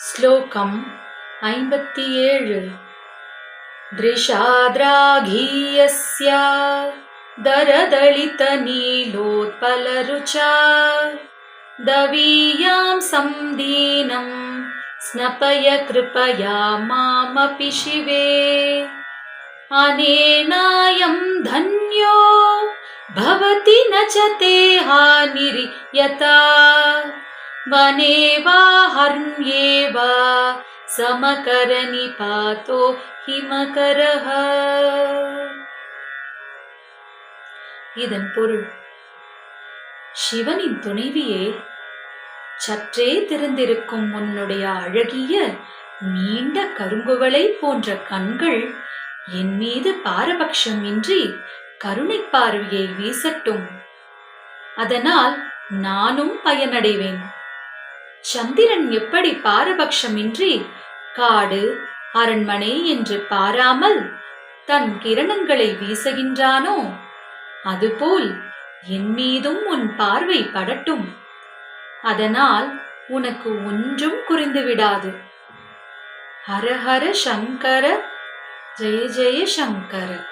श्लोकम् 57 दृशाद्राघीयस्य दरदलितनीलोत्पलरुचा दवीयां संदीनं स्नपय कृपया मामपि शिवे अनेनायं धन्यो भवति न च ते हानिर्यथा वने वा हर्म्ये वा समकरनिपातो हिमकरः. இதன் பொருள், சிவனின் துணைவியே, சற்றே திறந்திருக்கும் உன்னுடைய அழகிய நீண்ட கருங்குவளை போன்ற கண்கள் என் மீது பாரபட்சம் இன்றி கருணை பார்வையை வீசட்டும். அதனால் நானும் பயனடைவேன். சந்திரன் எப்படி பாரபட்சமின்றி காடு அரண்மனை என்று பாராமல் தன் கிரணங்களை வீசுகின்றானோ, அதுபோல் என் மீதும் உன் பார்வை படட்டும். அதனால் உனக்கு ஒன்றும் குறைந்து விடாது. ஹர ஹர சங்கர, ஜெய ஜெய சங்கர.